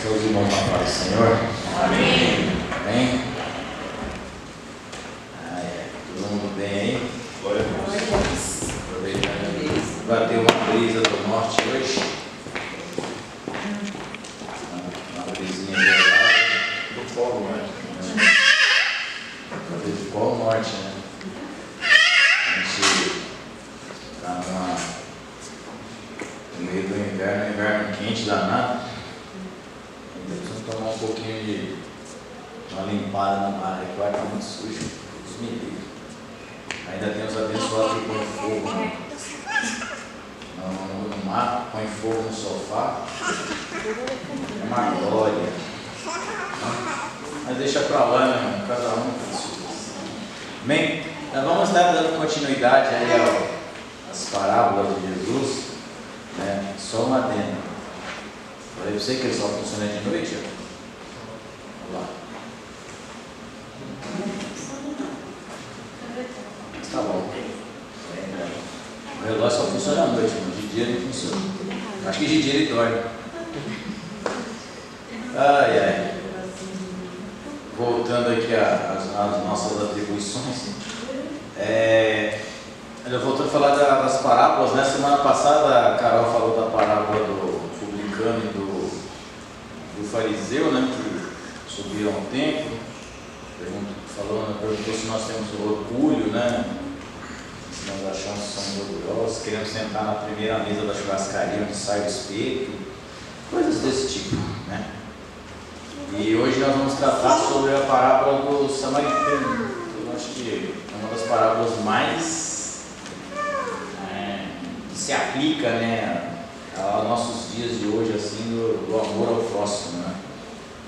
Seus irmãos na paz do Senhor. Amém. Amém. Todo mundo bem aí? Glória a Deus. Aproveitando, bateu uma brisa do norte hoje. Uma brisinha gelada. Do Polo Norte. Do Polo Norte, né? A gente está no meio do inverno quente danado. Precisamos tomar um pouquinho de uma limpada no mar, que o ar está muito sujo. Deus me livre. Ainda tem os abençoados que põem fogo no mar, põem fogo no sofá. É uma glória. Mas deixa para lá, meu irmão, cada um com as suas. Amém? Nós vamos estar dando continuidade aí às parábolas de Jesus, né? Só uma adenda. Falei para você que ele só funciona de noite? Olha lá. Tá bom. O relógio só funciona à noite, mas de dia ele funciona. Acho que de dia ele dorme. Ai, ai. Voltando aqui às nossas atribuições. Voltando a falar das parábolas, né? Semana passada a Carol falou da parábola do publicano e do fariseu, né? Que subiram ao templo. Perguntou se nós temos orgulho, né? Se nós achamos que somos orgulhosos, queremos sentar na primeira mesa da churrascaria onde sai o espeto, coisas desse tipo, né? E hoje nós vamos tratar sobre a parábola do samaritano. Eu acho que é uma das parábolas mais que se aplica, né, aos nossos dias de hoje, assim, do amor ao próximo, né?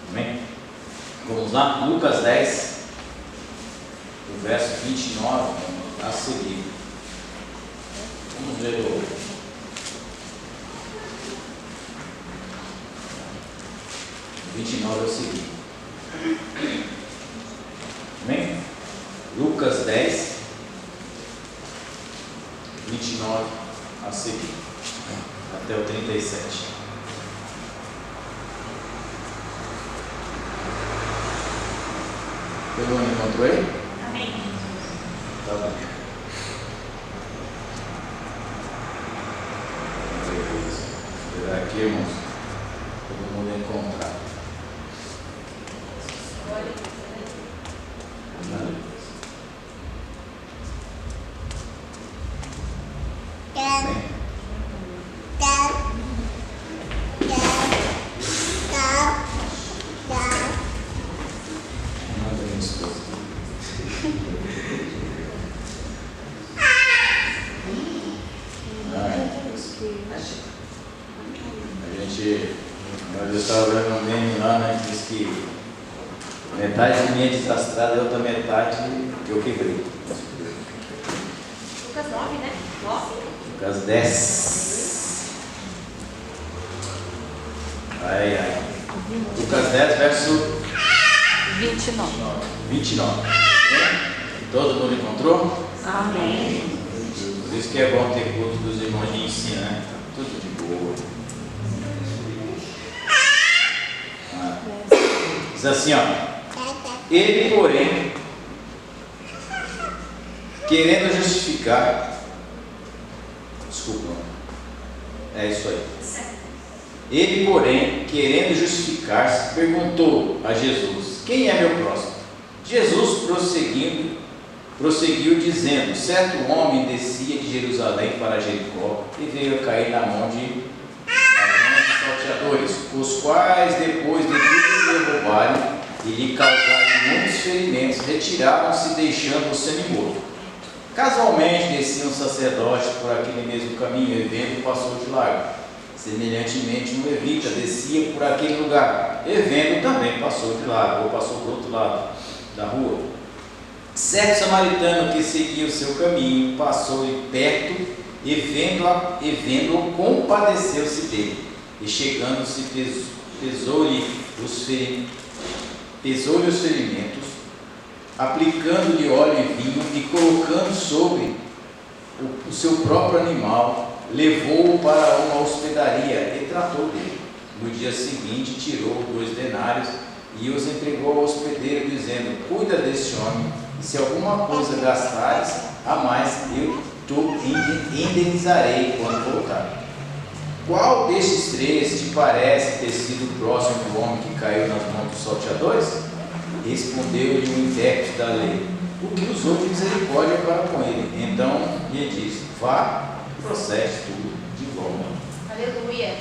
Amém? Vamos lá, Lucas 10, o verso 29 a seguir. Vamos ver o 29 a seguir. Amém? Lucas 10, 29 a seguir, até o 37. Todo mundo encontrou aí? Amém. Tá bom. Esperar aqui, irmãos. Todo mundo encontrar. Eu estava vendo um meme lá, né, que diz que metade minha desastrada e outra metade que eu quebrei. Lucas 9, né? 9? Lucas 10. Ai, ai. Lucas 10, verso 29. Todo mundo encontrou? Amém. Por isso que é bom ter culto dos irmãos de ensino, né? Tudo de boa. Diz assim, ó. Ele, porém, querendo justificar. Desculpa. É isso aí. Ele, porém, querendo justificar-se, perguntou a Jesus: quem é meu próximo? Jesus, prosseguiu dizendo: certo homem descia de Jerusalém para Jericó e veio a cair na mão de salteadores, os quais, depois de tudo derrubarem e lhe causarem muitos ferimentos, retiraram-se, deixando-o semi-morto. Casualmente descia um sacerdote por aquele mesmo caminho, e vendo, passou de largo. Semelhantemente, um levita descia por aquele lugar, e vendo, também passou de largo, ou passou para o outro lado da rua. Certo samaritano que seguia o seu caminho, passou-lhe perto, e vendo-o, compadeceu-se dele. E chegando-se, pesou-lhe os ferimentos, aplicando-lhe óleo e vinho, e colocando sobre o seu próprio animal, levou-o para uma hospedaria e tratou dele. No dia seguinte, tirou 2 denários e os entregou ao hospedeiro, dizendo: cuida deste homem, e se alguma coisa gastares a mais, eu te indenizarei quando voltar. Qual destes 3 te parece ter sido o próximo do homem que caiu nas mãos dos salteadores? Respondeu-lhe o intérprete da lei: o que usou de misericórdia para com ele. Então lhe disse: vá, processe tudo de volta. Aleluia.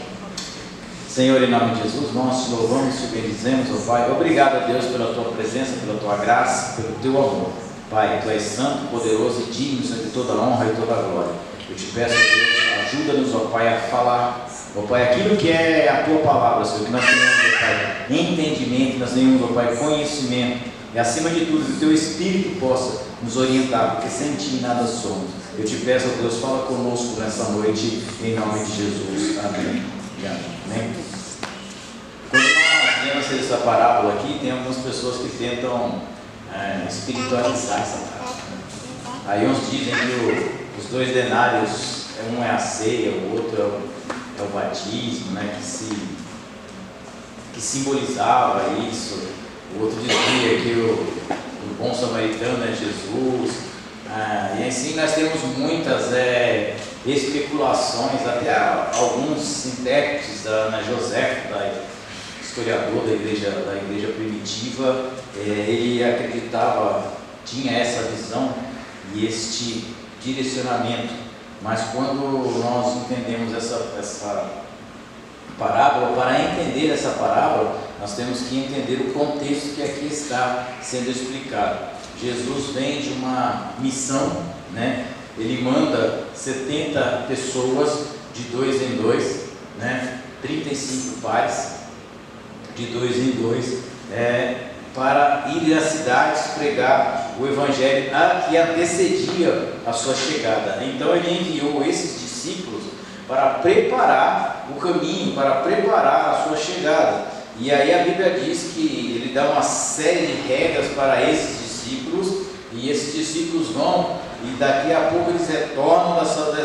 Senhor, em nome de Jesus, nós te louvamos e te bendizemos, ó Pai. Obrigado a Deus pela tua presença, pela tua graça, pelo teu amor. Pai, tu és santo, poderoso e digno de toda a honra e toda a glória. Eu te peço, Deus, ajuda-nos, ó Pai, a falar, ó Pai, aquilo que é a tua palavra, Senhor, que nós tenhamos, ó Pai, entendimento, que nós tenhamos, ó Pai, conhecimento, e acima de tudo, que o teu Espírito possa nos orientar, porque sem ti nada somos. Eu te peço, ó Deus, fala conosco nessa noite, em nome de Jesus. Amém. Amém. Quando nós lemos essa parábola aqui, tem algumas pessoas que tentam espiritualizar essa parábola. Aí uns dizem que os 2 denários, um é a ceia, o outro é o batismo, né, que simbolizava isso. O outro dizia que o bom samaritano é Jesus. E assim nós temos muitas especulações, até alguns intérpretes da Ana José, historiador da igreja primitiva, ele acreditava, tinha essa visão e este direcionamento, mas quando nós entendemos essa parábola, para entender essa parábola, nós temos que entender o contexto que aqui está sendo explicado. Jesus vem de uma missão, né? Ele manda 70 pessoas de 2 em 2, né? 35 pares de 2 em 2, para ir às cidades pregar o evangelho que antecedia a sua chegada. Então ele enviou esses discípulos para preparar o caminho, para preparar a sua chegada. E aí a Bíblia diz que ele dá uma série de regras para esses discípulos, e esses discípulos vão, e daqui a pouco eles retornam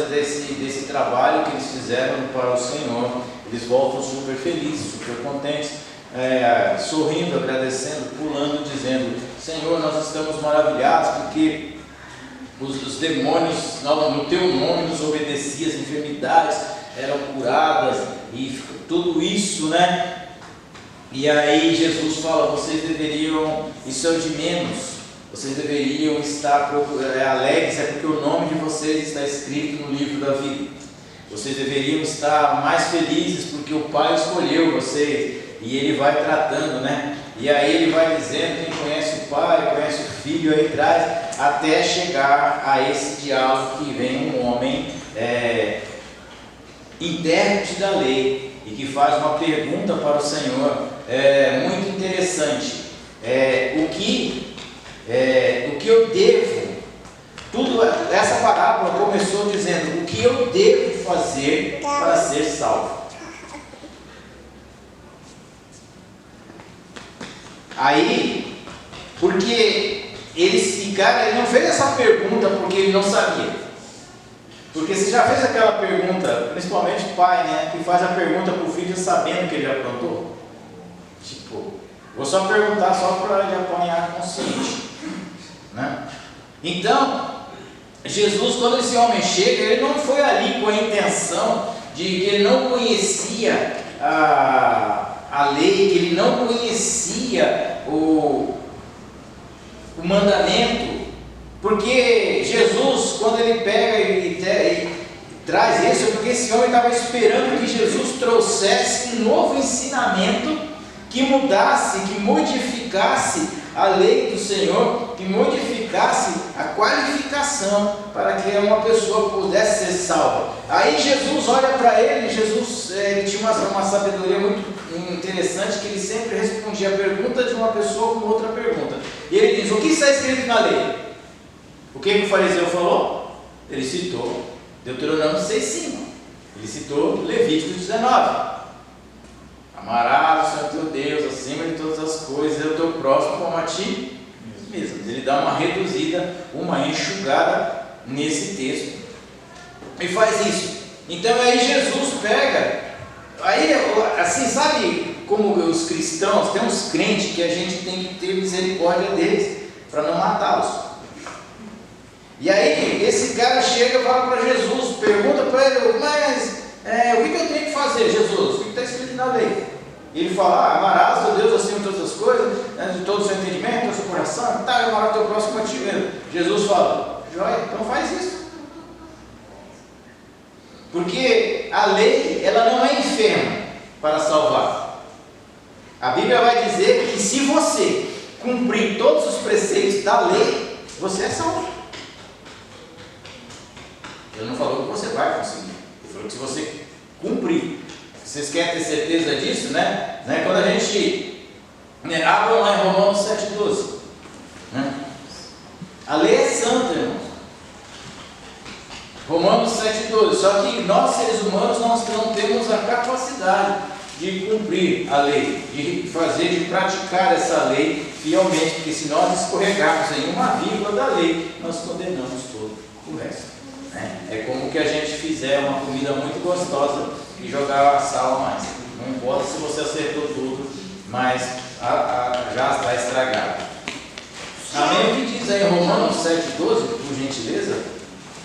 desse trabalho que eles fizeram para o Senhor. Eles voltam super felizes, super contentes, sorrindo, agradecendo, pulando, dizendo: Senhor, nós estamos maravilhados porque os demônios no teu nome nos obedeciam, as enfermidades eram curadas e tudo isso, né? E aí Jesus fala: vocês deveriam, isso é o de menos, vocês deveriam estar alegres, porque o nome de vocês está escrito no livro da vida. Vocês deveriam estar mais felizes porque o Pai escolheu vocês. E ele vai tratando, né? E aí ele vai dizendo, quem conhece o Pai, conhece o Filho, aí traz, até chegar a esse diálogo que vem um homem intérprete da lei e que faz uma pergunta para o Senhor muito interessante. O que eu devo? Essa parábola começou dizendo: o que eu devo fazer para ser salvo? Aí, porque ele não fez essa pergunta porque ele não sabia. Porque você já fez aquela pergunta, principalmente o pai, né, que faz a pergunta para o filho sabendo que ele aprontou? Tipo, vou só perguntar só para ele apanhar consciente, né? Então, Jesus, quando esse homem chega, ele não foi ali com a intenção de que ele não conhecia a lei, que ele não conhecia o mandamento, porque Jesus, quando ele pega e traz isso, é porque esse homem estava esperando que Jesus trouxesse um novo ensinamento que mudasse, que modificasse a lei do Senhor, que modificasse a qualificação para que uma pessoa pudesse ser salva. Aí Jesus olha para ele, ele tinha uma sabedoria muito interessante, que ele sempre respondia a pergunta de uma pessoa com outra pergunta. E ele diz: o que está escrito na lei? O que o fariseu falou? Ele citou Deuteronômio 6,5. Ele citou Levítico 19. Amarás o Senhor teu Deus acima de todas as coisas, e o teu próximo como a ti mesmo. Ele dá uma reduzida, uma enxugada nesse texto e faz isso. Então aí Jesus pega Aí, assim, sabe como os cristãos, tem uns crentes que a gente tem que ter misericórdia deles, para não matá-los. E aí, esse cara chega e fala para Jesus, pergunta para ele, mas o que eu tenho que fazer, Jesus? O que está escrito na lei? E ele fala, amarás o Deus acima de todas as coisas, de todo o seu entendimento, todo o seu coração, e amarás o teu próximo a ti mesmo. Jesus fala, joia, então faz isso. Porque a lei, ela não é enferma para salvar. A Bíblia vai dizer que se você cumprir todos os preceitos da lei, você é salvo. Ele não falou que você vai conseguir. Ele falou que se você cumprir. Vocês querem ter certeza disso, né? Quando a gente abram lá em Romanos 7,12. A lei é santa, irmãos. Romanos 7,12. Só que nós, seres humanos, nós não temos a capacidade de cumprir a lei, de fazer, de praticar essa lei fielmente, porque se nós escorregarmos em uma vírgula da lei, nós condenamos todo o resto. É como que a gente fizer uma comida muito gostosa e jogar sal a mais. Não importa se você acertou tudo, mas já está estragado. Amém? O que diz aí em Romanos 7,12, por gentileza?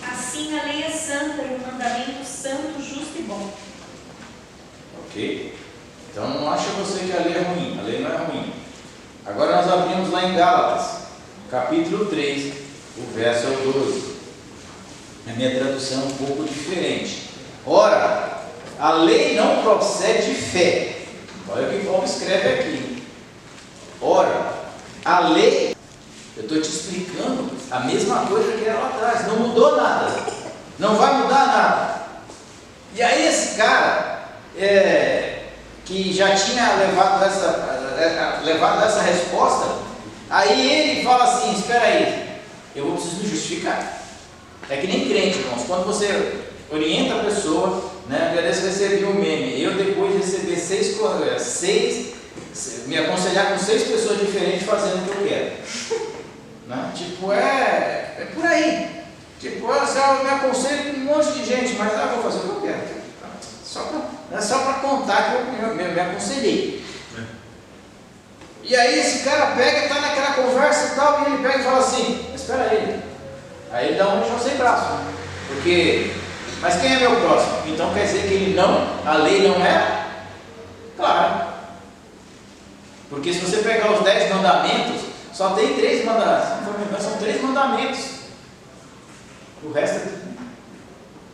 Assim a lei é santa e o mandamento santo, justo e bom. Ok? Então não acha você que a lei é ruim. A lei não é ruim. Agora nós abrimos lá em Gálatas, capítulo 3, o verso 12. A minha tradução é um pouco diferente. Ora, a lei não procede de fé. Olha o que Paulo escreve aqui. Ora, a lei, eu estou te explicando a mesma coisa que era lá atrás, não mudou nada, não vai mudar nada. E aí esse cara, que já tinha levado essa resposta, aí ele fala assim, espera aí, eu vou precisar me justificar. É que nem crente, irmãos, quando você orienta a pessoa, né? Eu recebi um meme, eu depois de receber me aconselhar com 6 pessoas diferentes fazendo o que eu quero. Né? Tipo, é por aí. Tipo, eu me aconselho com um monte de gente, mas eu vou fazer o que eu quero. Não é só para contar que eu me aconselhei. E aí esse cara pega, está naquela conversa e tal, e ele pega e fala assim, espera aí. Aí ele dá um chão sem braço. Mas quem é meu próximo? Então quer dizer que a lei não é? Claro. Porque se você pegar os 10 mandamentos, só tem 3 mandamentos. São 3 mandamentos. O resto é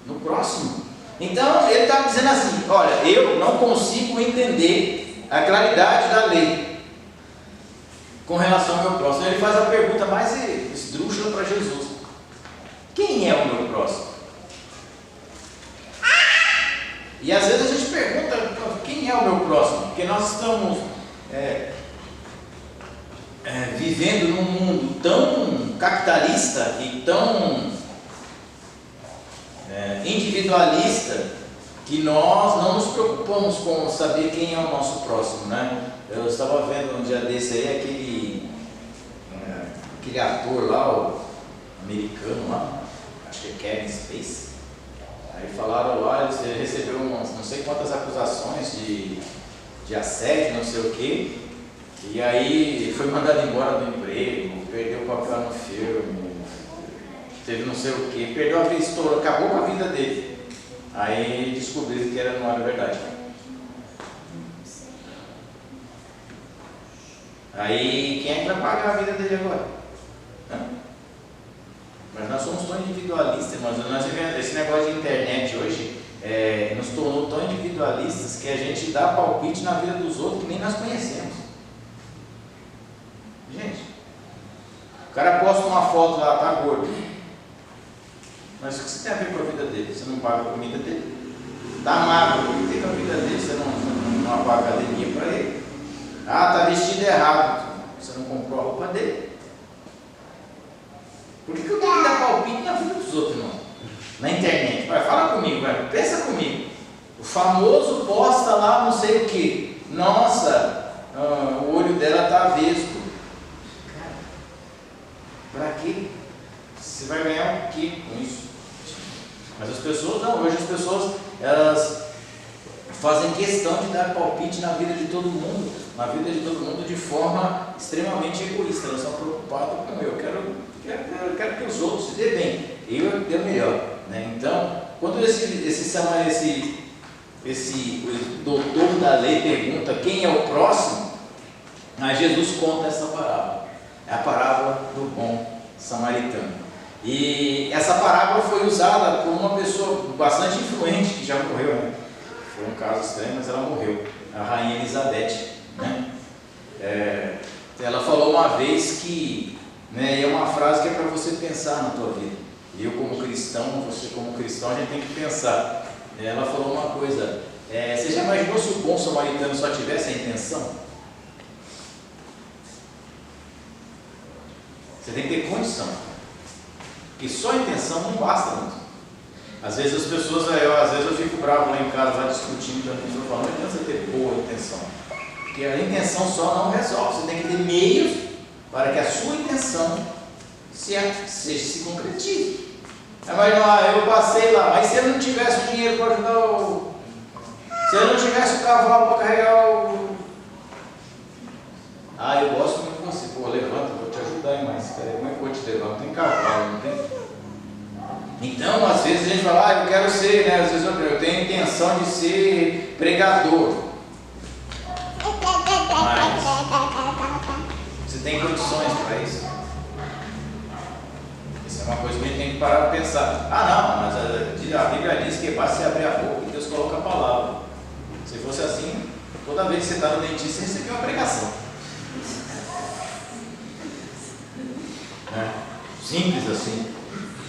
no próximo. Então ele está dizendo assim, olha, eu não consigo entender a claridade da lei com relação ao meu próximo. Ele faz a pergunta mais esdrúxula para Jesus. Quem é o meu próximo? E às vezes a gente pergunta, quem é o meu próximo? Porque nós estamos vivendo num mundo tão capitalista e tão individualista que nós não nos preocupamos com saber quem é o nosso próximo, né? Eu estava vendo um dia desse aí aquele ator lá, o americano lá, acho que é Kevin Spacey. Aí falaram lá, ele recebeu não sei quantas acusações de assédio, não sei o quê. E aí foi mandado embora do emprego, perdeu o papel no filme, teve não sei o quê, perdeu a vida, estourou, acabou com a vida dele. Aí descobriram que não era verdade. Aí quem é que vai pagar a vida dele agora? Mas nós somos tão individualistas, esse negócio de internet hoje nos tornou tão individualistas que a gente dá palpite na vida dos outros que nem nós conhecemos. Gente, o cara posta uma foto lá, tá gordo. Mas o que você tem a ver com a vida dele? Você não paga a comida dele? Tá magro, o que tem com a vida dele? Você não apaga a academia para ele? Tá vestido errado, você não comprou a roupa dele? Por que eu tenho que dar palpite na vida dos outros, irmão? Na internet. Vai, fala comigo, pensa comigo. O famoso posta lá não sei o que. Nossa, o olho dela tá vesgo. Cara, pra quê? Você vai ganhar o quê com isso? Mas as pessoas não. Hoje as pessoas, elas fazem questão todo mundo, na vida de todo mundo, de forma extremamente egoísta. Elas estão preocupadas com eu quero que os outros se dê bem, eu dê melhor, né? Então, quando esse doutor da lei pergunta quem é o próximo, aí Jesus conta essa parábola. É a parábola do bom samaritano. E essa parábola foi usada por uma pessoa bastante influente que já morreu, né? Foi um caso estranho, mas ela morreu, a rainha Elizabeth, né? Ela falou uma vez que, né, e é uma frase que é para você pensar na tua vida. Eu como cristão, você como cristão, a gente tem que pensar. Ela falou uma coisa, você já imaginou se o bom samaritano só tivesse a intenção? Você tem que ter condição, porque só a intenção não basta muito. Às vezes as pessoas, às vezes eu fico bravo lá em casa, lá discutindo com a pessoa, falando, não adianta você ter boa intenção, porque a intenção só não resolve. Você tem que ter meios para que a sua intenção se concretize. Mas eu passei lá, mas se eu não tivesse o dinheiro para ajudar se eu não tivesse o cavalo para carregar eu gosto muito de você, levanta, vou te ajudar, mas como é que eu vou te levar? Não tem cavalo, não tem? Então, às vezes a gente fala, eu quero ser, né? Às vezes eu tenho a intenção de ser pregador, mas você tem condições para isso? Isso é uma coisa que a gente tem que parar para pensar. Mas a Bíblia diz que basta você abrir a boca e Deus coloca a palavra. Se fosse assim, toda vez que você está no dentista, você recebeu uma pregação. Simples assim.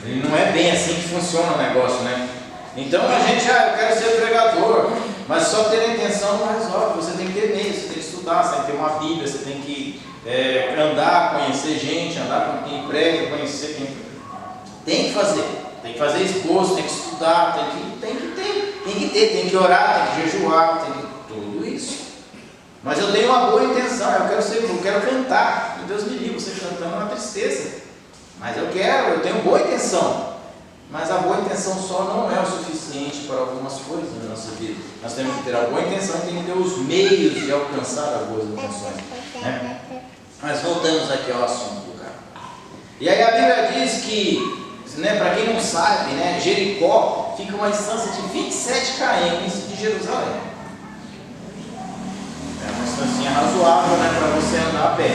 Não é bem assim que funciona o negócio, né? Então a gente, eu quero ser pregador, mas só ter a intenção não resolve. Você tem que ter meios, você tem que estudar, você tem que ter uma Bíblia, você tem que andar, conhecer gente, andar com quem prega, conhecer quem. Tem que fazer esforço, tem que estudar, tem que orar, tem que jejuar, tem que tudo isso. Mas eu tenho uma boa intenção, eu quero cantar. Deus me livre, você cantando é uma tristeza. Mas eu tenho boa intenção. Mas a boa intenção só não é o suficiente para algumas coisas na nossa vida. Nós temos que ter a boa intenção e temos que ter os meios de alcançar as boas intenções, né? Mas voltamos aqui ao assunto do cara. E aí a Bíblia diz que, né, para quem não sabe, né, Jericó fica uma distância de 27 km de Jerusalém. É uma distância razoável, né, para você andar a pé.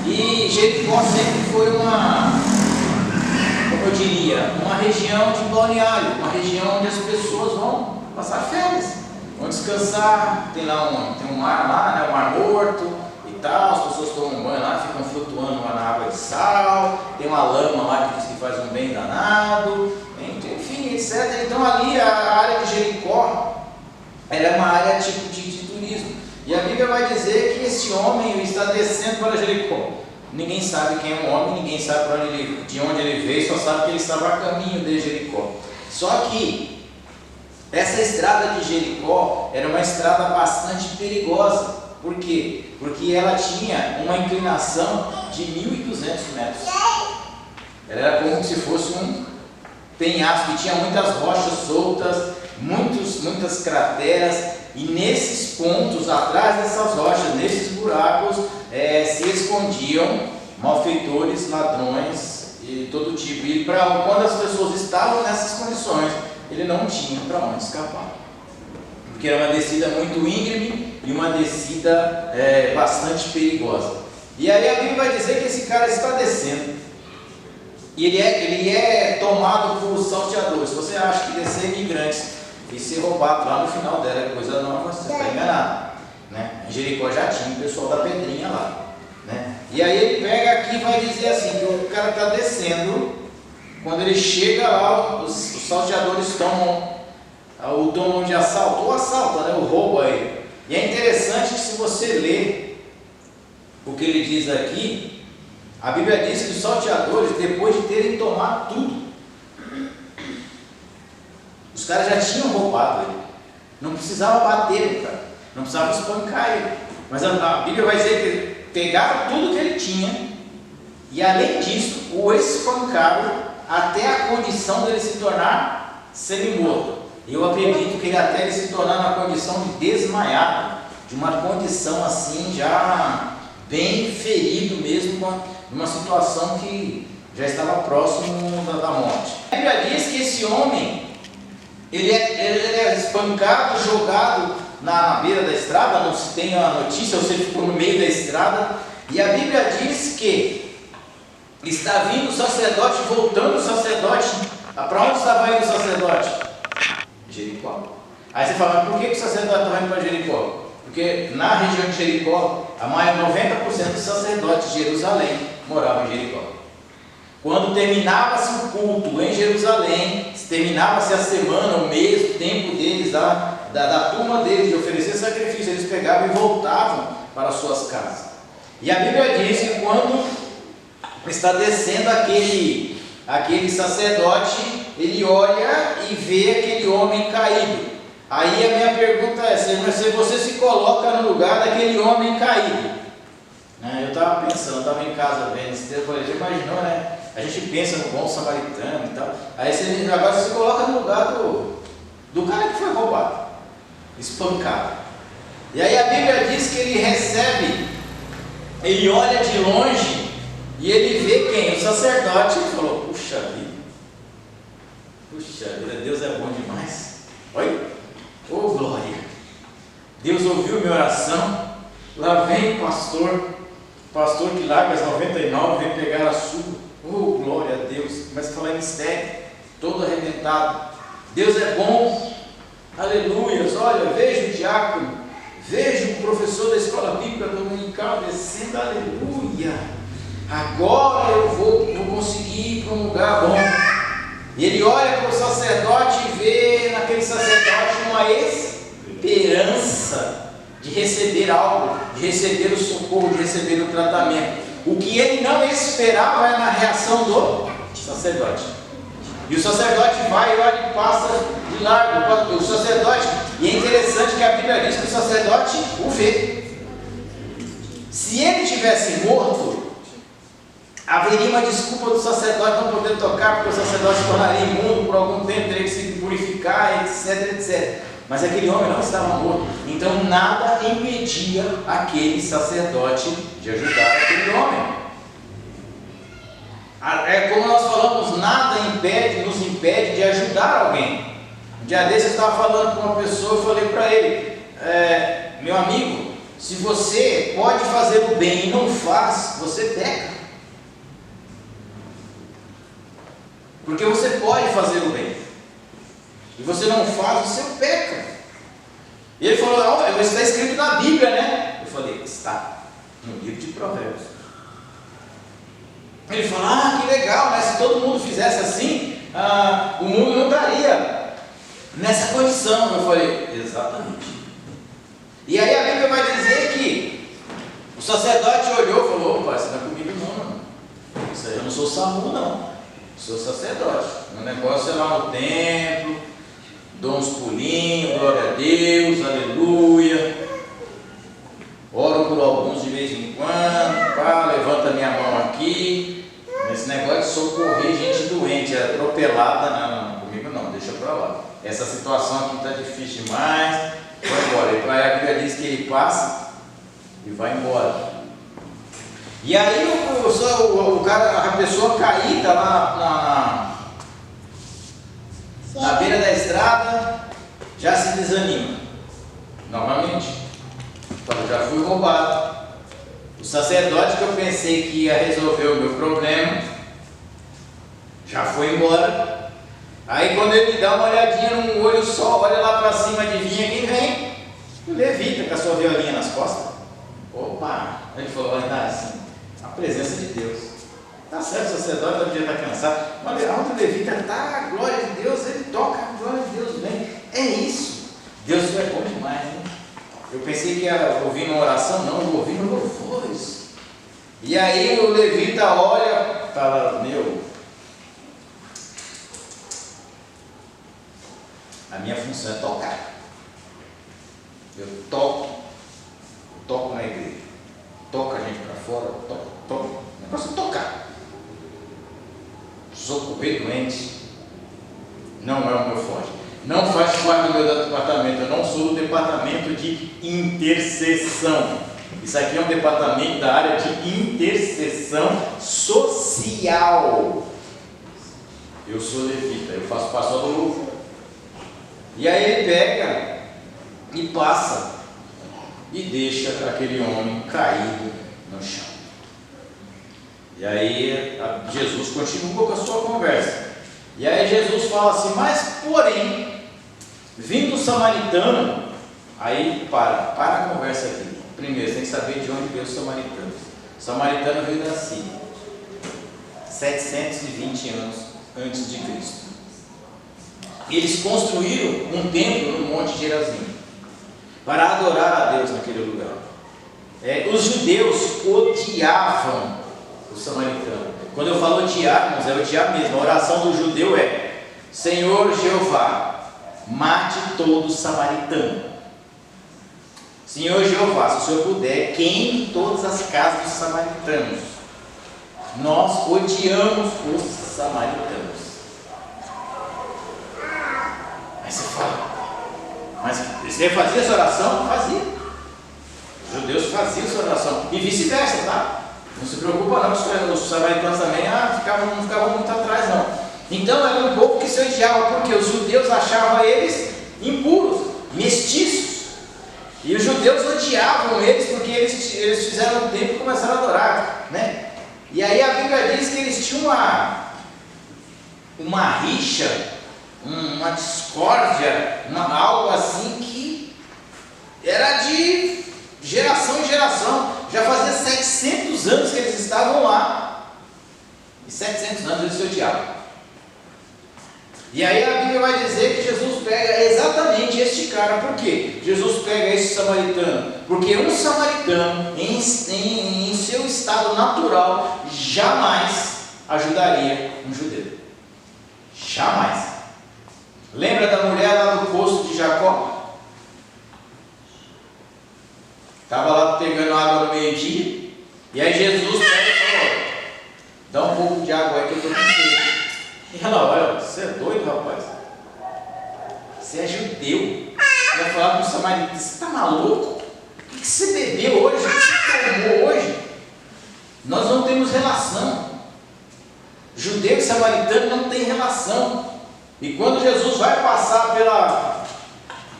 E Jericó sempre foi como eu diria, uma região de balneário, uma região onde as pessoas vão passar férias, vão descansar. Tem um mar lá, né, um mar morto e tal, as pessoas tomam banho lá, ficam flutuando lá na água de sal, tem uma lama lá que diz que faz um bem danado, enfim, etc. Então ali a área de Jericó, ela é uma área tipo de turismo. E a Bíblia vai dizer que esse homem está descendo para Jericó. Ninguém sabe quem é o homem, ninguém sabe de onde ele veio, só sabe que ele estava a caminho de Jericó. Só que essa estrada de Jericó era uma estrada bastante perigosa. Por quê? Porque ela tinha uma inclinação de 1.200 metros. Ela era como se fosse um penhasco, que tinha muitas rochas soltas, muitas crateras. E nesses pontos, atrás dessas rochas, nesses buracos, se escondiam malfeitores, ladrões e todo tipo. E quando as pessoas estavam nessas condições, ele não tinha para onde escapar. Porque era uma descida muito íngreme e uma descida bastante perigosa. E aí a Bíblia vai dizer que esse cara está descendo. E ele é tomado por salteadores. Se você acha que descer imigrantes e ser roubado lá no final dela é coisa nova, você está enganado, né? Em Jericó já tinha o pessoal da pedrinha lá, né? E aí ele pega aqui e vai dizer assim, que o cara está descendo, quando ele chega lá, os salteadores tomam o tom de assalto, ou assalta, né? O roubo aí. E é interessante que se você ler o que ele diz aqui, a Bíblia diz que os salteadores, depois de terem tomado tudo, os caras já tinham roubado ele, não precisava bater no cara, não precisava espancar ele, mas a Bíblia vai dizer que pegaram tudo que ele tinha e além disso o espancaram até a condição dele se tornar semi-morto. Eu acredito que ele até se tornar na condição de desmaiado, de uma condição assim, já bem ferido mesmo, numa situação que já estava próximo da morte. A Bíblia diz que esse homem, ele é espancado, jogado na beira da estrada, não se tem a notícia, ou se ele ficou no meio da estrada, e a Bíblia diz que está vindo o sacerdote, voltando o sacerdote. Para onde estava indo o sacerdote? Jericó. Aí você fala, mas por que o sacerdote estava indo para Jericó? Porque na região de Jericó, a maior 90% dos sacerdotes de Jerusalém moravam em Jericó. Quando terminava-se o culto em Jerusalém, terminava-se a semana, o mês, o tempo deles, da turma deles, de oferecer sacrifício, eles pegavam e voltavam para suas casas. E a Bíblia diz que quando está descendo aquele sacerdote, ele olha e vê aquele homem caído. Aí a minha pergunta é, se você se coloca no lugar daquele homem caído. Eu estava pensando, estava em casa vendo esse texto, já imaginou, né? A gente pensa no bom samaritano e tal. Aí agora você se coloca no lugar do cara que foi roubado, espancado. E aí a Bíblia diz que ele recebe, ele olha de longe e ele vê quem? O sacerdote. Ele falou, puxa vida, Deus é bom demais. Olha. Oh glória, Deus ouviu minha oração. Lá vem o pastor que larga as 99, vem pegar a sua. Oh glória a Deus, começa a falar em mistério, todo arrebentado. Deus é bom, aleluia. Olha, veja o diácono, veja o professor da escola bíblica dominical descendo, aleluia. Agora eu vou conseguir ir para um lugar bom. E ele olha para o sacerdote e vê naquele sacerdote uma esperança de receber algo, de receber o socorro, de receber o tratamento. O que ele não esperava é na reação do sacerdote. E o sacerdote vai, olha e passa de largo. O sacerdote, e é interessante que a Bíblia diz que o sacerdote o vê. Se ele tivesse morto, haveria uma desculpa do sacerdote não poder tocar, porque o sacerdote se tornaria imundo por algum tempo, teria que se purificar, etc, etc. Mas aquele homem não estava morto, então nada impedia aquele sacerdote de ajudar aquele homem. É como nós falamos, nada nos impede de ajudar alguém. Um dia desse eu estava falando com uma pessoa, eu falei para ele, meu amigo, se você pode fazer o bem e não faz, você peca. Porque você pode fazer o bem e você não faz, você peca. E ele falou, está escrito na Bíblia, né? Eu falei, está no livro de Provérbios. Ele falou, que legal, né? Se todo mundo fizesse assim, o mundo não estaria nessa condição. Eu falei, exatamente. E aí a Bíblia vai dizer que o sacerdote olhou e falou, opa, isso não é comigo não. Isso aí eu não sou SAMU não. Sou sacerdote. Meu negócio é lá no templo, dou uns pulinhos, glória a Deus, aleluia. Oro por alguns de vez em quando, levanta minha mão aqui. Esse negócio de socorrer gente doente, atropelada, não, comigo não, deixa pra lá. Essa situação aqui está difícil demais, vai embora. E a Bíblia diz que ele passa e vai embora. E aí o cara, a pessoa caída lá na beira da estrada, já se desanima. Novamente, quando já fui roubado. O sacerdote que eu pensei que ia resolver o meu problema, já foi embora. Aí quando ele dá uma olhadinha num olho só, olha lá para cima, adivinha quem vem? O levita com a sua violinha nas costas. Opa! Ele falou, olha assim. A presença de Deus. Tá certo, o sacerdote todo dia está cansado. Mas onde o levita está, glória de Deus, ele toca, glória de Deus vem. É isso. Deus é bom demais, né? Eu pensei que ia ouvir uma oração, não, eu ouvi louvores. E aí o levita olha, fala, a minha função é tocar. Eu toco na igreja. Toca a gente para fora, toca. O negócio é tocar. Socorrer doente não é o meu forte. não faz parte do meu departamento, eu não sou do departamento de intercessão. Isso aqui é um departamento da área de intercessão social. Eu sou levita, eu faço parte do louvor. E aí ele pega e passa e deixa aquele homem caído no chão. E aí Jesus continua com a sua conversa. E aí Jesus fala assim, mas porém, vindo o samaritano, aí para a conversa aqui. Primeiro, você tem que saber de onde veio o samaritano. O samaritano veio da Síria, 720 anos antes de Cristo. Eles construíram um templo no Monte Gerazim para adorar a Deus naquele lugar. Os judeus odiavam o samaritano. Quando eu falo odiar, irmãos, é odiar mesmo. A oração do judeu é: Senhor Jeová, mate todo samaritano. Senhor Jeová, se o Senhor puder, queime todas as casas dos samaritanos. Nós odiamos os samaritanos. Aí você fala, mas você fazia essa oração? Fazia. Os judeus faziam essa oração. E vice-versa, tá? Não se preocupa não, os samaritanos também não ficavam muito atrás não. Então era um povo que se odiava, porque os judeus achavam eles impuros, mestiços. E os judeus odiavam eles porque eles fizeram um templo e começaram a adorar, né? E aí a Bíblia diz que eles tinham uma rixa, uma discórdia, algo assim que era de geração em geração. Já fazia 700 anos que eles estavam lá, e 700 anos eles se odiavam. E aí a Bíblia vai dizer que Jesus pega exatamente este cara. Por quê? Jesus pega esse samaritano porque um samaritano em seu estado natural jamais ajudaria um judeu. Jamais. Lembra da mulher lá do poço de Jacó? Estava lá pegando água no meio-dia, e aí Jesus pega e falou: dá um pouco de água aí que eu estou com sede. E ela olha: você é doido, rapaz? Você é judeu. Vai falar com o samaritano: você está maluco? O que você bebeu hoje? O que você tomou hoje? Nós não temos relação. Judeu e samaritano não tem relação. E quando Jesus vai passar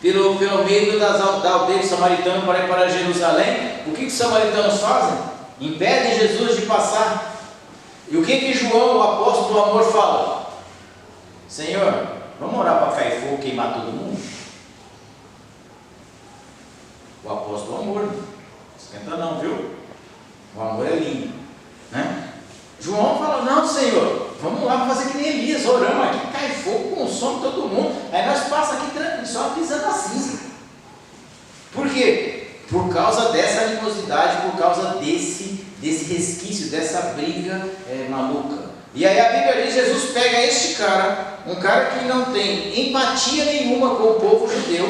pelo meio da aldeia do samaritano para ir para Jerusalém, o que os samaritanos fazem? Impedem Jesus de passar. E o que João, o apóstolo do amor, fala? Senhor, vamos orar para cair fogo, queimar todo mundo? O apóstolo do amor, não esquenta não, viu? O amor é lindo, né? João fala: não, Senhor, vamos lá fazer que nem Elias, oramos aqui, cai fogo, consome todo mundo, aí nós passamos aqui tranquilo, só pisando a cinza. Por quê? Por causa dessa animosidade, por causa desse resquício, dessa briga maluca. E aí a Bíblia diz: Jesus pega este cara, um cara que não tem empatia nenhuma com o povo judeu,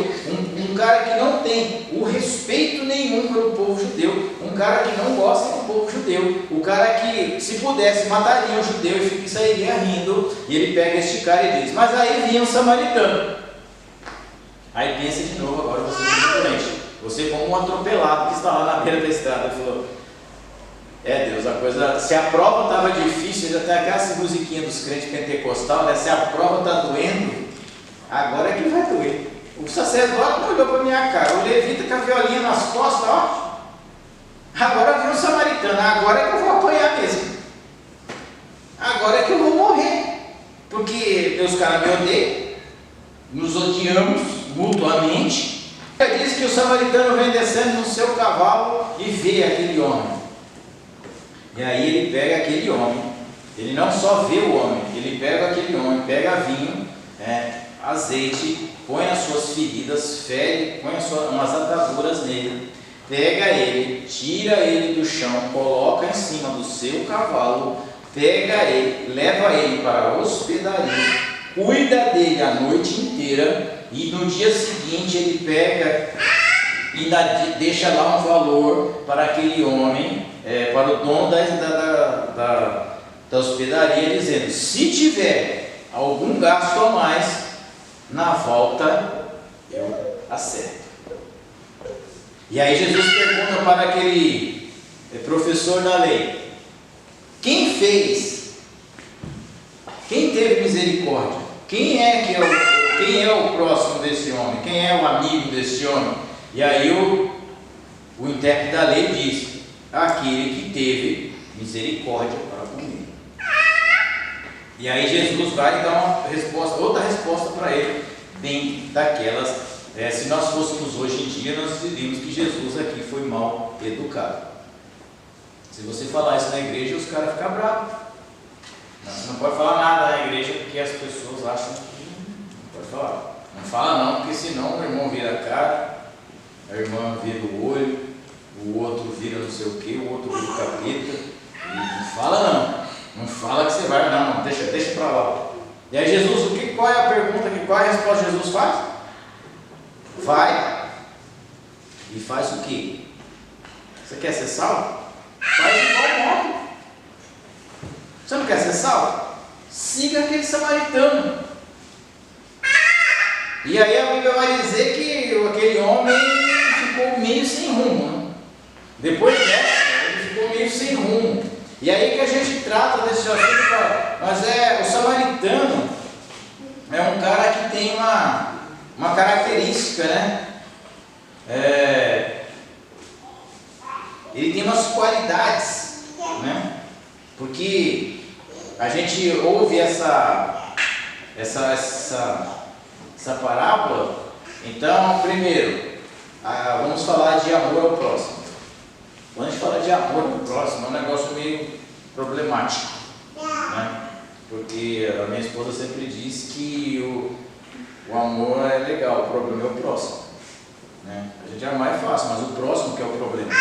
um cara que não tem o respeito nenhum pelo povo judeu, um cara que não gosta do povo judeu, o cara que, se pudesse, mataria um judeu e sairia rindo. E ele pega este cara e diz: mas aí vinha um samaritano. Aí pensa de novo agora, você é doente, você como um atropelado que está lá na beira da estrada, falou: Deus, a coisa, se a prova estava difícil, já tem aquelas musiquinhas dos crentes pentecostal, né? Se a prova está doendo, agora é que vai doer. O sacerdote não olhou para minha cara, o levita com a violinha nas costas, ó. Agora viu o samaritano, agora é que eu vou apanhar mesmo. Agora é que eu vou morrer. Porque os caras me odeiam, nos odiamos mutuamente. Ele diz que o samaritano vem descendo no seu cavalo e vê aquele homem. E aí ele pega aquele homem, ele não só vê o homem, ele pega aquele homem, pega vinho, azeite, põe as suas feridas, fere, põe umas ataduras nele, pega ele, tira ele do chão, coloca em cima do seu cavalo, pega ele, leva ele para a hospedaria, cuida dele a noite inteira, e no dia seguinte ele pega e deixa lá um valor para aquele homem, para o dono da hospedaria, dizendo: se tiver algum gasto a mais, na volta eu acerto. E aí Jesus pergunta para aquele professor da lei: quem fez? Quem teve misericórdia? Quem é o próximo desse homem? Quem é o amigo desse homem? E aí o intérprete da lei diz: aquele que teve misericórdia para com ele. E aí Jesus vai dar uma resposta, outra resposta para ele, bem daquelas. Se nós fôssemos hoje em dia, nós diríamos que Jesus aqui foi mal educado. Se você falar isso na igreja, os caras ficam bravos. Você não pode falar nada na igreja porque as pessoas acham que não pode falar. Não fala não, porque senão o irmão vira a cara, a irmã vira o olho, o outro vira não sei o que, o outro vira o capeta. E não fala não. Não fala que você vai, não, deixa pra lá. E aí Jesus, qual é a pergunta, qual é a resposta que Jesus faz? Vai e faz o quê? Você quer ser salvo? Faz igual o homem. Você não quer ser salvo? Siga aquele samaritano. E aí a Bíblia vai dizer que aquele homem ficou meio sem rumo, né? Depois dessa, ele ficou meio sem rumo. E aí que a gente trata desse assunto, mas o samaritano é um cara que tem uma característica, né? Ele tem umas qualidades, né? Porque a gente ouve essa parábola. Então, primeiro, vamos falar de amor ao próximo. Quando a gente fala de amor ao próximo, é um negócio meio problemático, né? Porque a minha esposa sempre diz que o amor é legal, o problema é o próximo, né? A gente amar é fácil, mas o próximo que é o problema,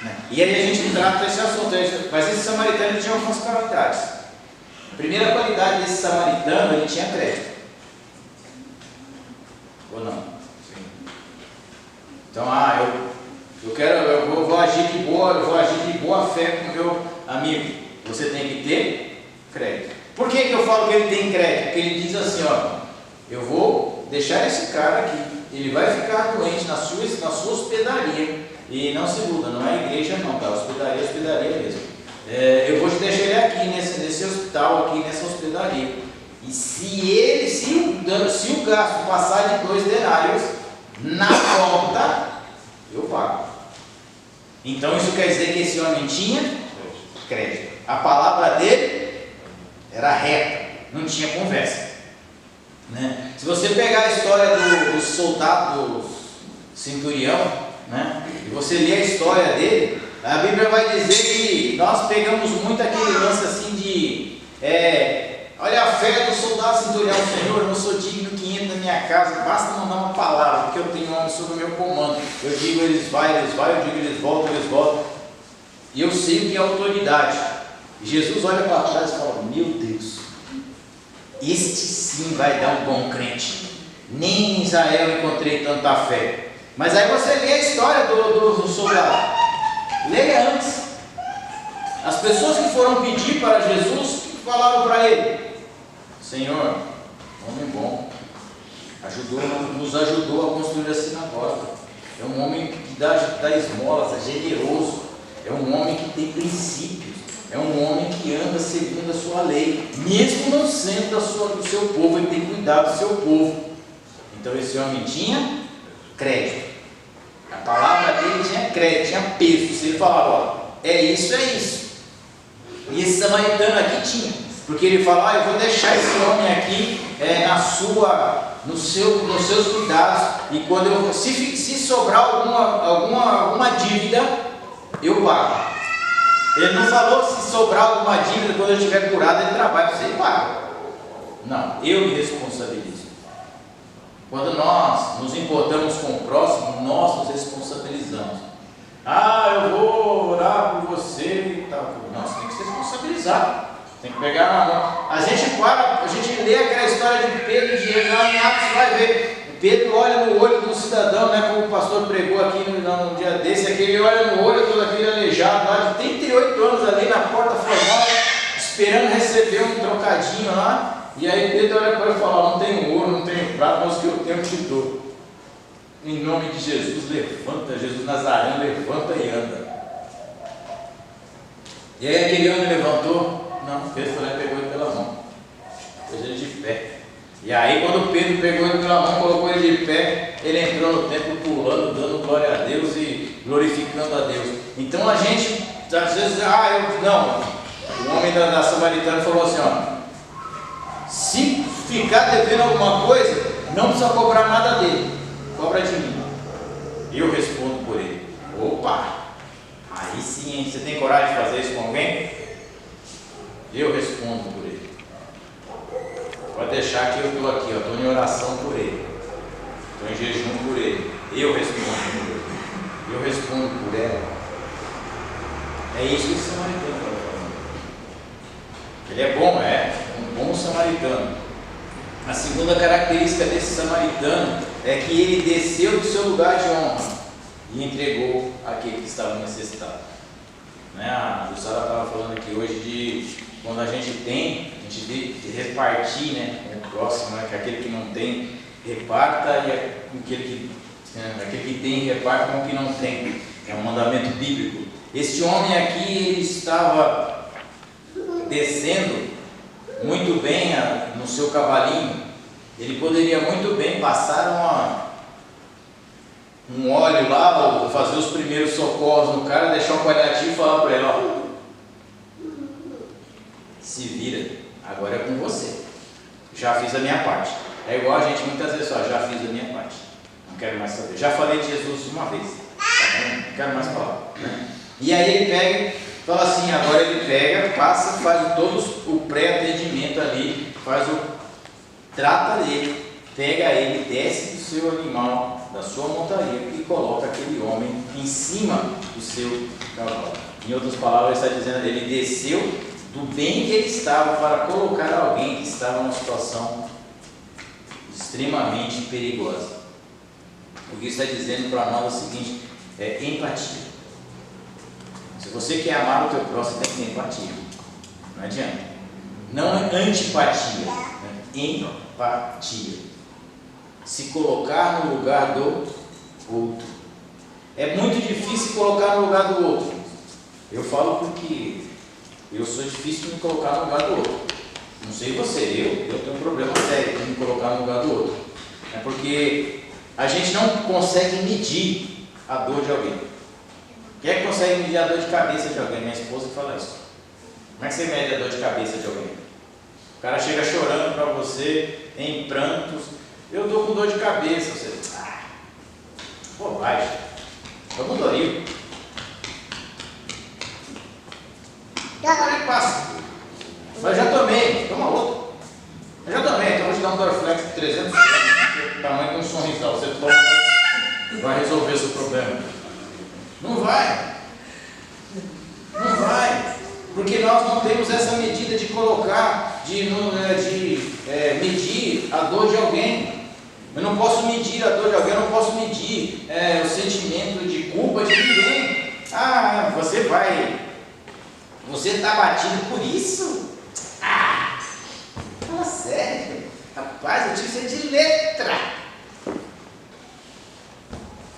né? E aí a gente trata esse assunto. Mas esse samaritano tinha algumas qualidades. A primeira qualidade desse samaritano, ele tinha crédito. Ou não? Sim. Então, eu vou agir de boa fé com o meu amigo. Você tem que ter crédito. Por que eu falo que ele tem crédito? Porque ele diz assim, eu vou deixar esse cara aqui, ele vai ficar doente na sua hospedaria. E não se iluda, não é igreja não, tá? Hospedaria mesmo. Eu vou te deixar ele aqui nesse hospital, aqui nessa hospedaria. E se o gasto passar de 2 denários, na volta, eu pago. Então isso quer dizer que esse homem tinha crédito. A palavra dele era reta, não tinha conversa, né? Se você pegar a história do soldado centurião, né, e você ler a história dele, a Bíblia vai dizer que nós pegamos muito aquele lance assim de olha a fé do soldado centurião: Senhor, eu não sou digno que entre na minha casa, basta mandar uma palavra, porque eu tenho um homem sob o meu comando. Eu digo eles vai, eu digo eles voltam. E eu sei o que é autoridade. E Jesus olha para trás e fala: meu Deus, este sim vai dar um bom crente. Nem em Israel encontrei tanta fé. Mas aí você lê a história do soldado. Leia antes. As pessoas que foram pedir para Jesus falaram para ele: Senhor, homem bom, nos ajudou a construir a sinagoga. É um homem que dá esmolas, é generoso. É um homem que tem princípios. É um homem que anda segundo a sua lei, mesmo não sendo do seu povo. Ele tem cuidado do seu povo. Então esse homem tinha crédito. A palavra dele tinha crédito, tinha peso. Se ele falava: é isso. E esse samaritano aqui tinha, porque ele fala: eu vou deixar esse homem aqui nos seus cuidados, e quando se sobrar alguma dívida, eu pago. Ele não falou: se sobrar alguma dívida, quando eu estiver curado, ele trabalha para você e paga. Não, eu me responsabilizo. Quando nós nos importamos com o próximo, nós nos responsabilizamos. Eu vou orar por você e tal. Não, você tem que se responsabilizar. Tem que pegar na mão. A gente lê aquela história de Pedro e de lá em Atos, você vai ver. Pedro olha no olho do cidadão, né, como o pastor pregou aqui num dia desse, ele olha no olho todo aquele aleijado lá de 38 anos ali na porta formal, esperando receber um trocadinho lá. E aí Pedro olha para ele e fala: não tenho ouro, não tenho prata, mas o que eu tenho eu te dou. Em nome de Jesus, levanta. Jesus Nazareno, levanta e anda. E aí aquele homem levantou. Não, Pedro foi lá e pegou ele pela mão, pôs ele de pé. E aí quando Pedro pegou ele pela mão, colocou ele de pé, ele entrou no templo pulando, dando glória a Deus e glorificando a Deus. Então a gente, às vezes, o homem da Samaritana falou assim: ó, se ficar devendo alguma coisa, não precisa cobrar nada dele, cobra de mim. Eu respondo por ele. Opa! Aí sim, hein? Você tem coragem de fazer isso com alguém? Eu respondo por ele. Pode deixar que eu estou aqui, estou em oração por ele, estou em jejum por ele. Eu respondo por ele. Eu respondo por ela. É isso que o samaritano está falando. Ele é bom, um bom samaritano. A segunda característica desse samaritano é que ele desceu do seu lugar de honra e entregou aquele que estava necessitado. A Jussara estava falando aqui hoje de quando a gente tem, a gente de repartir, com o próximo, que aquele que não tem, reparta, e aquele que tem, reparta com o que não tem. É um mandamento bíblico. Este homem aqui, ele estava descendo muito bem no seu cavalinho. Ele poderia muito bem passar um óleo lá, ou fazer os primeiros socorros no cara, deixar um paliativo e falar para ele: ó, se vira, agora é com você, já fiz a minha parte. É igual a gente muitas vezes fala: já fiz a minha parte, não quero mais saber, já falei de Jesus uma vez, tá bom? Não quero mais falar, E aí ele pega, fala assim, agora ele pega, passa, faz todo o pré-atendimento ali, trata dele, pega ele, desce do seu animal, da sua montaria, e coloca aquele homem em cima do seu cavalo. Em outras palavras, ele está dizendo, ele desceu do bem que ele estava para colocar alguém que estava numa situação extremamente perigosa. O que está dizendo para nós é o seguinte: é empatia. Se você quer amar o teu próximo, tem que ter empatia. Não adianta. Não é antipatia, é empatia. Se colocar no lugar do outro. É muito difícil colocar no lugar do outro. Eu falo porque eu sou difícil de me colocar no lugar do outro. Não sei você, eu tenho um problema sério de me colocar no lugar do outro. É porque a gente não consegue medir a dor de alguém. Quem é que consegue medir a dor de cabeça de alguém? Minha esposa fala isso. Como é que você mede a dor de cabeça de alguém? O cara chega chorando para você, em prantos. Eu estou com dor de cabeça. Você, bobagem. Vamos Doril. Como é que passa? Mas já tomei, toma outro. Eu já tomei, então vou te dar um Dorflex de 300 gramas, tamanho de um sorrisal. Você toma, vai resolver seu problema. Não vai. Não vai. Porque nós não temos essa medida de colocar, de medir a dor de alguém. Eu não posso medir a dor de alguém, eu não posso medir o sentimento de culpa de ninguém. Você está batido por isso? Fala sério. Rapaz, eu tive que ser de letra.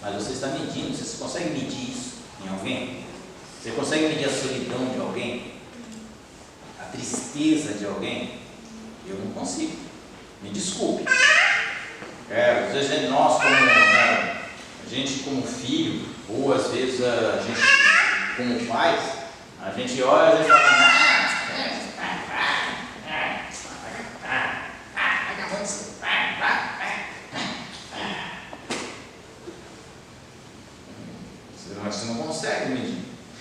Mas você está medindo, você consegue medir isso em alguém? Você consegue medir a solidão de alguém? A tristeza de alguém? Eu não consigo. Me desculpe. Às vezes nós, a gente como filho, ou às vezes a gente como pais, a gente olha e fala, você não consegue medir.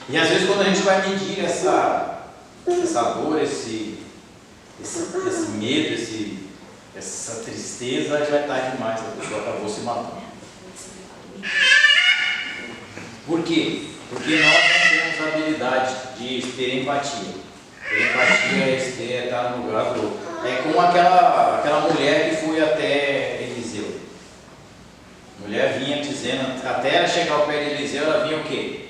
E às vezes quando a gente vai medir essa dor, esse medo, essa tristeza, já está demais, a pessoa acabou se matando. Por quê? Porque nós não temos a habilidade de ter empatia. Ter empatia é estar no lugar do outro. É como aquela mulher que foi até Eliseu. A mulher vinha dizendo, até ela chegar ao pé de Eliseu, ela vinha o quê?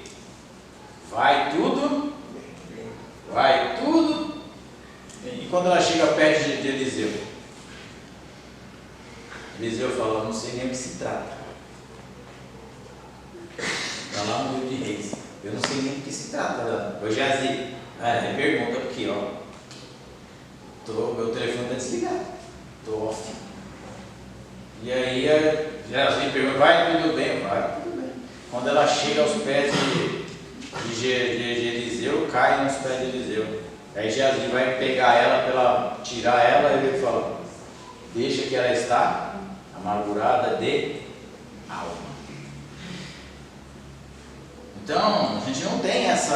Vai tudo bem. quando ela chega perto de Eliseu, Eliseu fala, não sei nem o que se trata. Está lá no livro de Reis. Eu não sei nem o que se trata. Eu já sei. Pergunta aqui, ó. Meu telefone está desligado. Estou off. E aí Geazi pergunta, vai tudo bem? Vai tudo bem. Quando ela chega aos pés de Eliseu, cai nos pés de Eliseu. Aí Geazi vai pegar ela, tirar ela, e ele fala, deixa que ela está amargurada de alma. Então, a gente não tem esse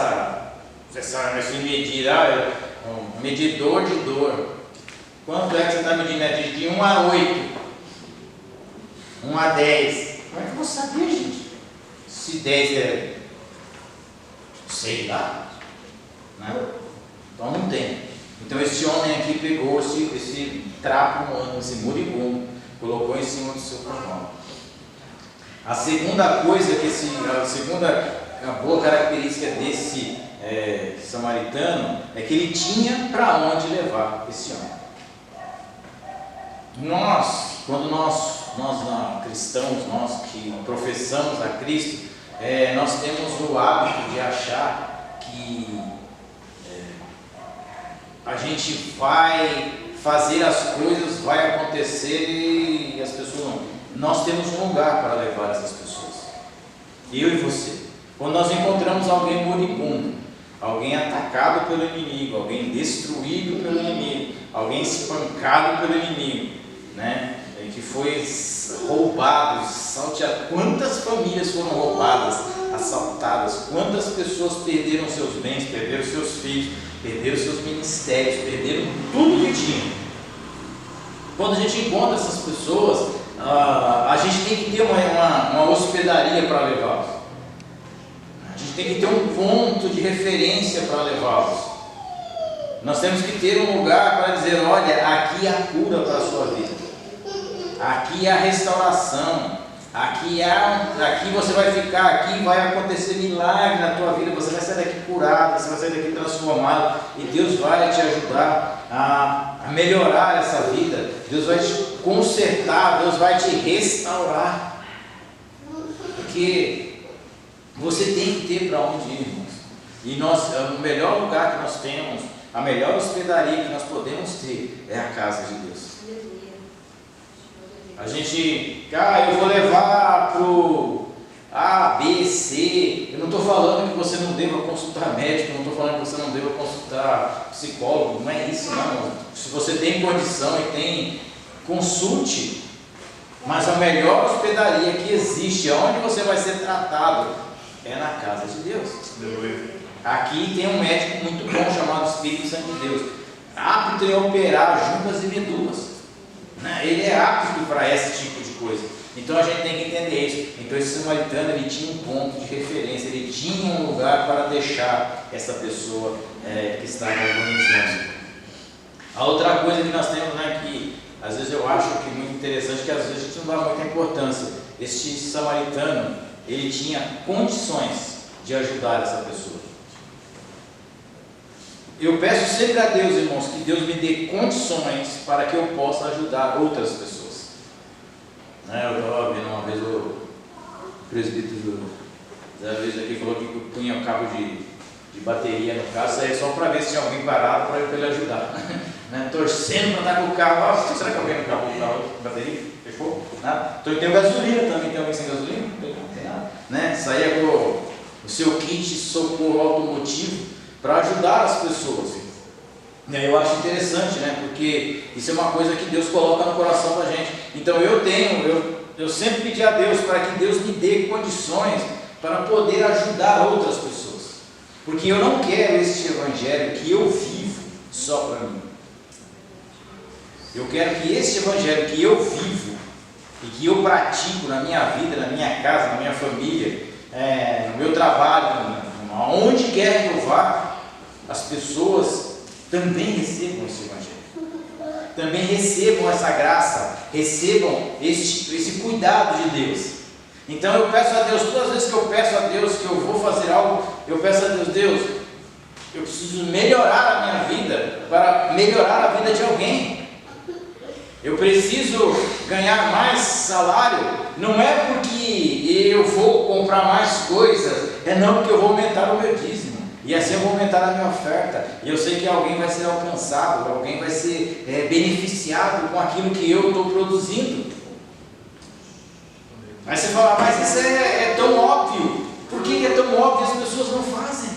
medidor de dor. Quanto é que você está medindo? De 1 a 8, 1 a 10. Como é que eu vou saber, gente? Se 10 é, sei lá, né? Então não tem. Então esse homem aqui pegou esse trapo humano, esse moribundo, colocou em cima do seu cavalo. A segunda coisa a boa característica desse samaritano é que ele tinha para onde levar esse homem. Quando nós cristãos, nós que professamos a Cristo, nós temos o hábito de achar que a gente vai fazer as coisas, vai acontecer e as pessoas não. Nós temos um lugar para levar essas pessoas. Eu e você. Quando nós encontramos alguém moribundo, alguém atacado pelo inimigo, alguém destruído pelo inimigo, alguém espancado pelo inimigo, né? Que foi roubado, salteado. Quantas famílias foram roubadas, assaltadas? Quantas pessoas perderam seus bens, perderam seus filhos, perderam seus ministérios, perderam tudo que tinham? Quando a gente encontra essas pessoas, a gente tem que ter uma hospedaria para levá-los. A gente tem que ter um ponto de referência para levá-los. Nós temos que ter um lugar para dizer, olha, aqui é a cura para a sua vida. Aqui é a restauração. Aqui você vai ficar, aqui vai acontecer milagre na tua vida, você vai sair daqui curado, você vai sair daqui transformado, e Deus vai te ajudar a melhorar essa vida, Deus vai te consertar, Deus vai te restaurar, porque você tem que ter para onde ir, irmãos. E o melhor lugar que nós temos, a melhor hospedaria que nós podemos ter é a casa de Deus. A gente, eu vou levar para o A, B, C. Eu não estou falando que você não deva consultar médico, não estou falando que você não deva consultar psicólogo, não é isso não. Se você tem condição e tem, consulte. Mas a melhor hospedaria que existe, onde você vai ser tratado, é na casa de Deus. Aqui tem um médico muito bom chamado Espírito Santo de Deus, apto em operar juntas e medulas. Ele é apto para esse tipo de coisa. Então a gente tem que entender isso. Então esse samaritano, ele tinha um ponto de referência, ele tinha um lugar para deixar essa pessoa que está agonizando. A outra coisa que nós temos, que às vezes eu acho que é muito interessante, que às vezes a gente não dá muita importância. Este samaritano, ele tinha condições de ajudar essa pessoa. Eu peço sempre a Deus, irmãos, que Deus me dê condições para que eu possa ajudar outras pessoas. Eu estava vendo uma vez o presbítero da vez aqui falou que punha um cabo de bateria no carro, saía só para ver se tinha alguém parado para ele ajudar. Torcendo para estar com o carro. Será que alguém no carro com bateria? Fechou? Nada. Então tem gasolina também, tem alguém sem gasolina? Não tem nada. Saía com o seu kit de socorro automotivo para ajudar as pessoas. Eu acho interessante, porque isso é uma coisa que Deus coloca no coração da gente. Então eu sempre pedi a Deus para que Deus me dê condições para poder ajudar outras pessoas, porque eu não quero este evangelho que eu vivo só para mim. Eu quero que este evangelho que eu vivo e que eu pratico na minha vida, na minha casa, na minha família, no meu trabalho, aonde quer que eu vá, as pessoas também recebam esse evangelho, também recebam essa graça, recebam esse cuidado de Deus. Então eu peço a Deus, todas as vezes que eu peço a Deus que eu vou fazer algo, eu peço a Deus, eu preciso melhorar a minha vida, para melhorar a vida de alguém. Eu preciso ganhar mais salário, não é porque eu vou comprar mais coisas, é não porque eu vou aumentar o meu dízimo, e assim eu vou aumentar a minha oferta, e eu sei que alguém vai ser alcançado, alguém vai ser beneficiado com aquilo que eu estou produzindo. Aí você fala, mas isso é tão óbvio, por que é tão óbvio e as pessoas não fazem?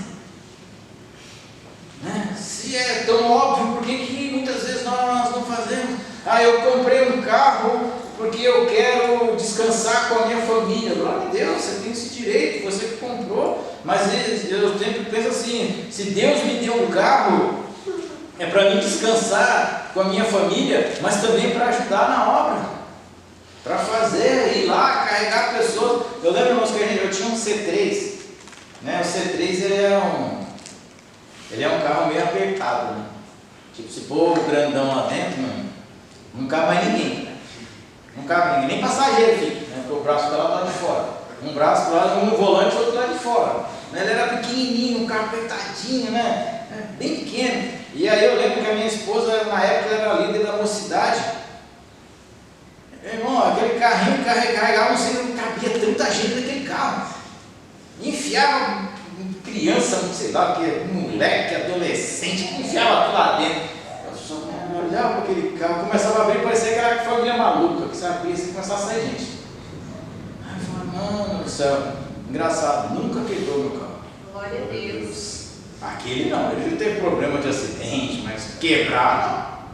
Né? Se é tão óbvio, por que muitas vezes nós não fazemos? Eu comprei um carro porque eu quero descansar com a minha família. Glória a Deus, você tem esse direito, você que comprou. Mas eu sempre penso assim, se Deus me deu um carro, é para mim descansar com a minha família, mas também para ajudar na obra, para fazer, ir lá, carregar pessoas. Eu lembro, irmãos, que eu tinha um C3, né? O C3 ele é um carro meio apertado, né? Tipo, se pôr o grandão lá dentro, não cabe mais ninguém. Não cabe ninguém, nem passageiro fica, né? Porque o braço está lá do lado de fora. Um braço do lado, um no volante e outro do lado de fora. Ele era pequenininho, um carro apertadinho, né? Bem pequeno. E aí eu lembro que a minha esposa, na época, era líder da mocidade. Irmão, aquele carrinho carregava, não sei, não cabia tanta gente naquele carro. Enfiava criança, não sei lá, moleque, adolescente, enfiava tudo lá dentro. Eu olhava para aquele carro, começava a abrir, parecia que era família maluca, que você abria e começava a sair gente. Aí eu falava, mano do céu, engraçado, nunca quebrou meu carro. Glória a Deus. Aquele não, ele não teve problema de acidente, mas quebrar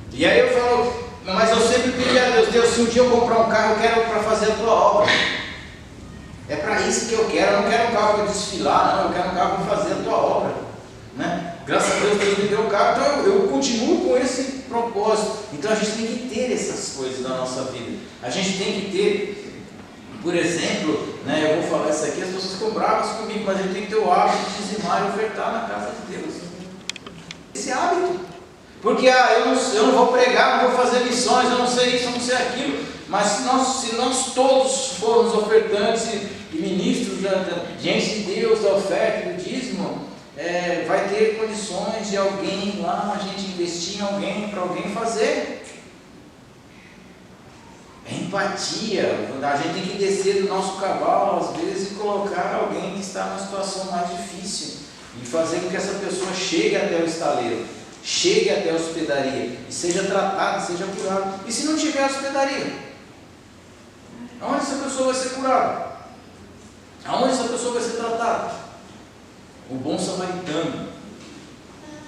não. E aí eu falo, mas eu sempre pedi a Deus, Deus, se um dia eu comprar um carro, eu quero para fazer a tua obra. É para isso que eu quero, eu não quero um carro para desfilar, não, eu quero um carro para fazer a tua obra. Né? Graças a Deus, Deus me deu um carro, então eu continuo com esse propósito. Então a gente tem que ter essas coisas na nossa vida. A gente tem que ter, por exemplo, né, eu vou falar isso aqui, as pessoas ficam bravas comigo, mas a gente tem que ter o hábito de dizimar e ofertar na casa de Deus. Esse hábito. Porque eu não vou pregar, não vou fazer missões, eu não sei isso, eu não sei aquilo. Mas se nós todos formos ofertantes e ministros diante de Deus da oferta e do dízimo, vai ter condições de alguém lá, a gente investir em alguém, para alguém fazer. É empatia, a gente tem que descer do nosso cavalo às vezes e colocar alguém que está numa situação mais difícil e fazer com que essa pessoa chegue até o estaleiro, chegue até a hospedaria e seja tratada, seja curada. E se não tiver hospedaria, aonde essa pessoa vai ser curada? Aonde essa pessoa vai ser tratada? O bom samaritano,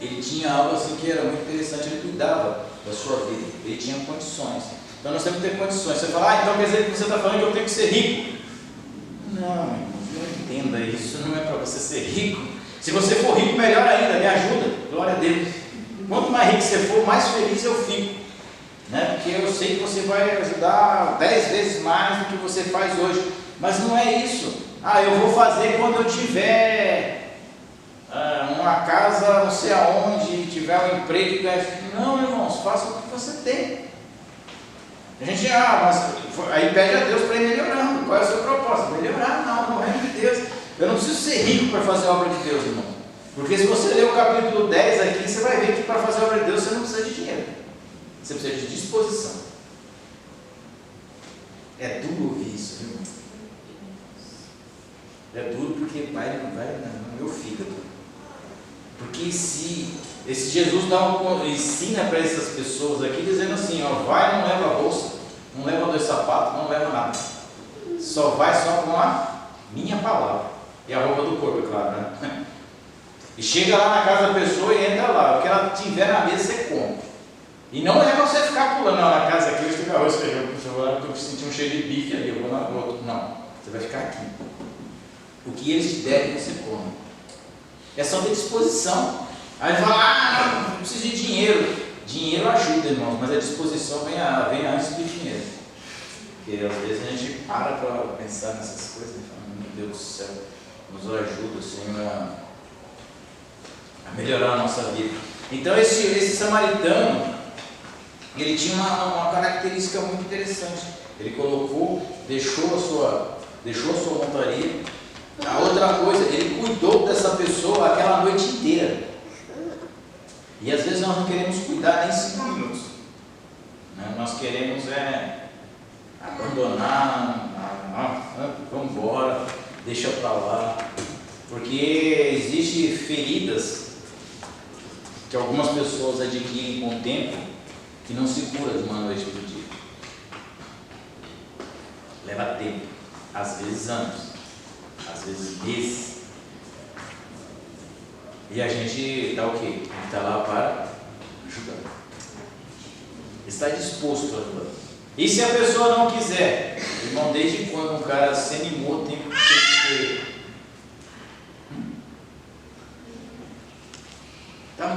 ele tinha algo assim que era muito interessante, ele cuidava da sua vida, ele tinha condições. Então nós temos que ter condições. Você fala, então quer dizer que você está falando que eu tenho que ser rico? Não, não entenda isso, não é para você ser rico. Se você for rico, melhor ainda, me ajuda, glória a Deus. Quanto mais rico você for, mais feliz eu fico, né? Porque eu sei que você vai ajudar 10 vezes mais do que você faz hoje. Mas não é isso. Eu vou fazer quando eu tiver uma casa não sei aonde, tiver um emprego. Não, irmãos, faça o que você tem. A gente, mas aí pede a Deus para ir melhorando. Qual é o seu propósito? Melhorar, no reino de Deus. Eu não preciso ser rico para fazer a obra de Deus, irmão. Porque se você ler o capítulo 10 aqui, você vai ver que para fazer a obra de Deus você não precisa de dinheiro. Você precisa de disposição. É duro ouvir isso, viu? É duro porque vai no meu fígado. Porque se esse Jesus ensina para essas pessoas aqui, dizendo assim, vai, não leva a bolsa, não leva 2 sapatos, não leva nada. Só vai só com a minha palavra. E a roupa do corpo, é claro, né? E chega lá na casa da pessoa e entra lá. O que ela tiver na mesa, você come. E não é para você ficar pulando, na casa aqui, eu estou arroz, feijão, porque eu senti um cheiro de bife ali, eu vou na outra. Não, você vai ficar aqui. O que eles te derem, você come. É só ter disposição. Aí fala, não preciso de dinheiro. Dinheiro ajuda, irmãos, mas a disposição vem antes do dinheiro. Porque às vezes a gente para pensar nessas coisas e fala, meu Deus do céu, nos ajuda, Senhor, a melhorar a nossa vida. Então esse samaritano, ele tinha uma característica muito interessante. Ele deixou a sua montaria. A outra coisa, ele cuidou dessa pessoa aquela noite inteira. nós não queremos cuidar nem 5 minutos. Né? Nós queremos abandonar, vamos embora, deixa para lá. Porque existem feridas que algumas pessoas adquirem com o tempo que não se cura de uma noite para o dia. Leva tempo, às vezes anos, às vezes meses. E a gente está o quê? A gente está lá para ajudar. Está disposto a ajudar. E se a pessoa não quiser? Irmão, desde quando um cara se animou, tem que ter.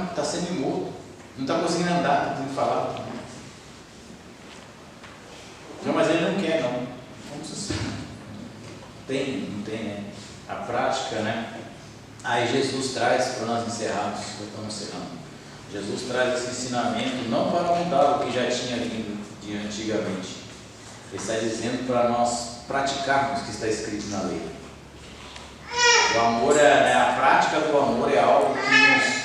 Está semi-morto, não está conseguindo andar, não tem que falar. Não, mas ele não quer, não. Como você sabe? Não tem, né? A prática, né? Aí Jesus traz, para nós encerrarmos, estamos encerrando. Jesus traz esse ensinamento não para mudar o que já tinha vindo de antigamente. Ele está dizendo para nós praticarmos o que está escrito na lei. O amor a prática do amor é algo que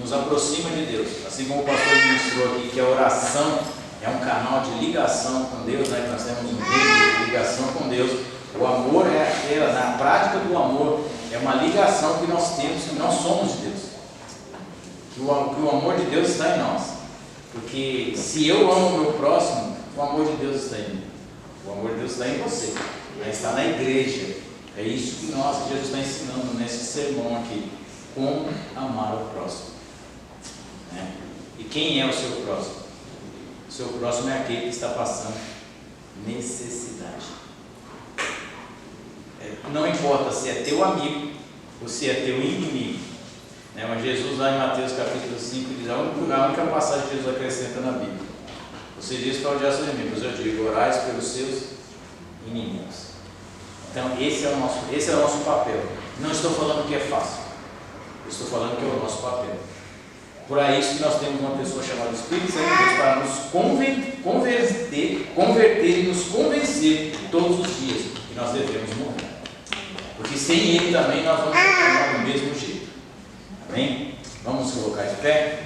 nos aproxima de Deus. Assim como o pastor ministrou aqui, que a oração é um canal de ligação com Deus, né? Que nós temos um meio de ligação com Deus. O amor na prática do amor, é uma ligação que nós temos, que nós somos de Deus. Que o amor de Deus está em nós. Porque se eu amo o meu próximo, o amor de Deus está em mim. O amor de Deus está em você. Está na igreja. É isso que Jesus está ensinando nesse sermão aqui. Como amar o próximo. Né? E quem é o seu próximo? O seu próximo é aquele que está passando necessidade. Não importa se é teu amigo ou se é teu inimigo. Né? Mas Jesus, lá em Mateus capítulo 5, diz a única passagem que Jesus acrescenta na Bíblia. Você diz para odiar seus inimigos, eu digo, orais pelos seus inimigos. Então esse é o nosso papel. Não estou falando que é fácil, eu estou falando que é o nosso papel. Por isso que nós temos uma pessoa chamada Espírito Santo de Deus para nos converter e nos convencer todos os dias que nós devemos morrer. Porque sem Ele também nós vamos continuar do mesmo jeito. Amém? Vamos nos colocar de pé?